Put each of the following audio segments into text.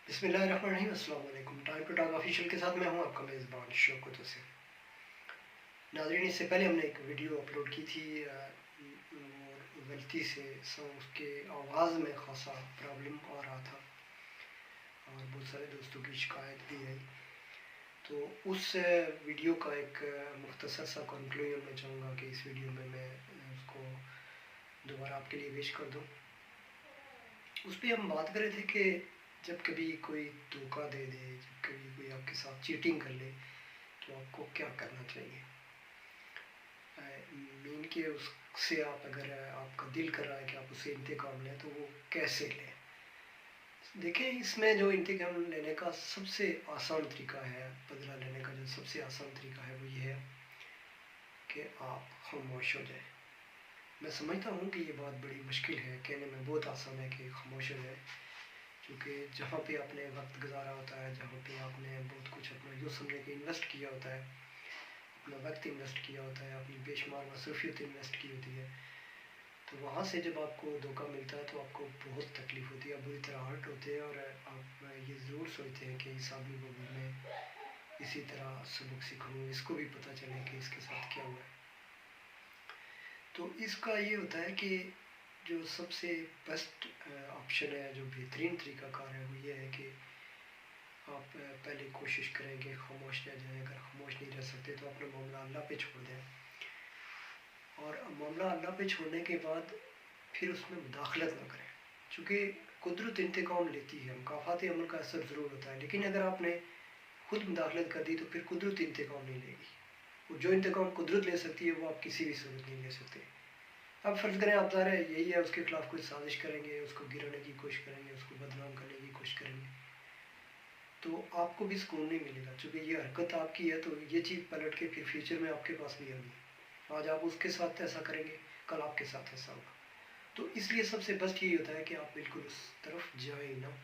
बिस्मिल्लाहिर्रहमानिर्रहीम। अस्सलाम वालेकुम। टाइम टू टाइम ऑफिशियल के साथ मैं हूं आपका मेज़बान शौकत हुसैन। नाज़रीन, इससे पहले हमने एक वीडियो अपलोड की थी और गलती से उसके आवाज़ में खासा प्रॉब्लम आ रहा था और बहुत सारे दोस्तों की शिकायत भी आई। तो उस वीडियो का एक मुख्तसर सा कंक्लूजन मैं चाहूँगा कि इस वीडियो में मैं उसको दोबारा आपके लिए पेश कर दूँ। उस पर हम बात कर रहे थे कि जब कभी कोई धोखा दे दे, जब कभी कोई आपके साथ चीटिंग कर ले, तो आपको क्या करना चाहिए। मीन के उससे आप अगर आपका दिल कर रहा है कि आप उससे इंतकाम लें, तो वो कैसे लें। देखें, इसमें जो इंतकाम लेने का सबसे आसान तरीका है, बदला लेने का जो सबसे आसान तरीका है, वो ये है कि आप खामोश हो जाए। मैं समझता हूँ कि ये बात बड़ी मुश्किल है, कहने में बहुत आसान है कि खामोश हो जाए, क्योंकि जहाँ पे आपने वक्त गुजारा होता है, जहाँ पे आपने बहुत कुछ अपना यूँ समझे कि इन्वेस्ट किया होता है, अपना वक्त इन्वेस्ट किया होता है, अपनी बेशुमार मसरूफियत इन्वेस्ट की होती है, तो वहाँ से जब आपको धोखा मिलता है तो आपको बहुत तकलीफ़ होती है, आप बुरी तरह हर्ट होते हैं और आप ये ज़रूर सोचते हैं कि इस आदमी को भी मैं इसी तरह सबक सिखाऊँ, इसको भी पता चले कि इसके साथ क्या हुआ है। तो इसका ये होता है कि जो सबसे बेस्ट ऑप्शन है, जो बेहतरीन तरीक़ाकार है, वो ये है कि आप पहले कोशिश करें कि खामोश रह जाएँ। अगर खामोश नहीं रह सकते तो अपना मामला अल्लाह पे छोड़ दें, और मामला अल्लाह पे छोड़ने के बाद फिर उसमें मुदाखलत ना करें, चूँकि कुदरत इंतकाम लेती है, मुकाफ़ात अमल का असर ज़रूर होता है, लेकिन अगर आपने खुद मुदाखलत कर दी तो फिर कुदरत इंतकाम नहीं लेगी। और जो इंतकाम कुदरत ले सकती है, वो आप किसी भी सूरत नहीं ले सकते। अब फ़र्ज़ करें आप ज़ाहिर है यही है, उसके ख़िलाफ़ कोई साजिश करेंगे, उसको गिराने की कोशिश करेंगे, उसको बदनाम करने की कोशिश करेंगे, तो आपको भी सुकून नहीं मिलेगा, चूँकि ये हरकत आपकी है, तो ये चीज़ पलट के फिर फ्यूचर में आपके पास भी आनी। आज आप उसके साथ ऐसा करेंगे, कल आपके साथ ऐसा होगा। तो इसलिए सबसे बेस्ट यही होता है कि आप बिल्कुल उस तरफ जाएँ ही ना।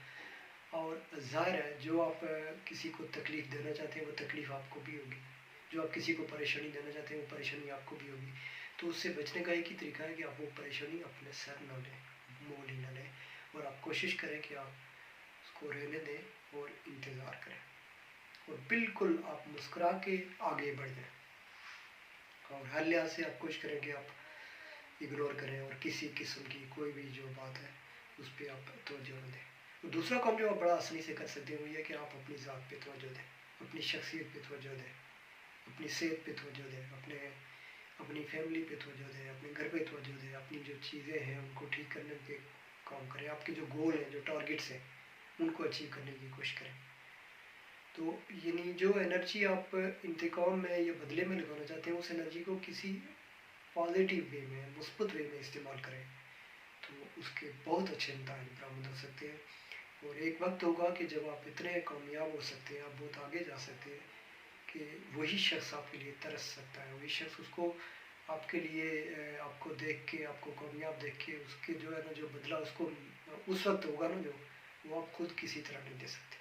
और ज़ाहिर है, जो आप किसी को तकलीफ़ देना चाहते हैं, वो तकलीफ़ आपको भी होगी। जो आप किसी को परेशानी देना चाहते हैं, वो परेशानी आपको भी होगी। तो उससे बचने का एक ही तरीका है कि आप वो परेशानी अपने सर ना लें, मोल ही ना लें, और आप कोशिश करें कि आप उसको रहने दें और इंतज़ार करें, और बिल्कुल आप मुस्कुरा के आगे बढ़ जाएँ, और हर लिहाज से आप कोशिश करें कि आप इग्नोर करें और किसी किस्म की कोई भी जो बात है उस पर आप तवज्जो न दें। तो दूसरा काम जो आप बड़ा आसानी से कर सकते हैं, वो ये कि आप अपनी ज़ात पे तवज्जो दें, अपनी शख्सियत पे तवज्जो दें, अपनी सेहत पे तवज्जो दें, अपनी फैमिली पे तवज्जो दें, अपने घर पे तवज्जो दें, अपनी जो चीज़ें हैं उनको ठीक करने पे काम करें, आपके जो गोल हैं, जो टारगेट्स हैं, उनको अचीव करने की कोशिश करें। तो यानी जो एनर्जी आप इंतकाम में या बदले में लगाना चाहते हैं, उस एनर्जी को किसी पॉजिटिव वे में, मुस्बत वे में इस्तेमाल करें, तो उसके बहुत अच्छे नताइज बरामद हो सकते हैं। और एक वक्त होगा कि जब आप इतने कामयाब हो सकते हैं, आप बहुत आगे जा सकते हैं कि वही शख्स आपके लिए तरस सकता है, वही शख्स उसको आपके लिए आपको देख के, आपको कामयाब देख के, उसके जो है ना, जो बदला उसको उस वक्त होगा ना, जो वो आप खुद किसी तरह नहीं दे सकते।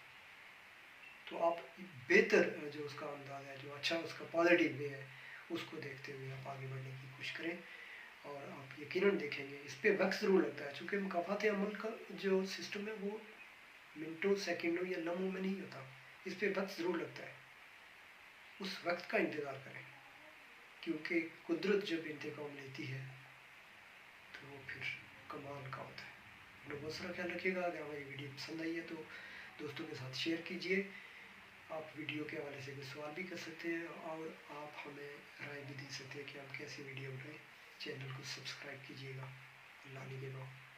तो आप बेहतर जो उसका अंदाज़ है, जो अच्छा उसका पॉजिटिव वे है, उसको देखते हुए आप आगे बढ़ने की कोशिश करें, और आप यकीनन देखेंगे। इस पे वक्त ज़रूर लगता है, चूँकि मुकाफ़ात अमल का जो सिस्टम है वो मिनटों, सेकंडों या लम्हों में नहीं होता, इस पे वक्त ज़रूर लगता है। उस वक्त का इंतज़ार करें, क्योंकि कुदरत जब इंतकाम लेती है तो वो फिर कमाल का होता है। अपना बहुत सारा ख्याल रखिएगा। अगर हमारी वीडियो पसंद आई है तो दोस्तों के साथ शेयर कीजिए। आप वीडियो के हवाले से कोई सवाल भी कर सकते हैं, और आप हमें राय भी दे सकते हैं कि हम कैसी वीडियो बनाएं। चैनल को सब्सक्राइब कीजिएगा। अल्लाह निगहबान।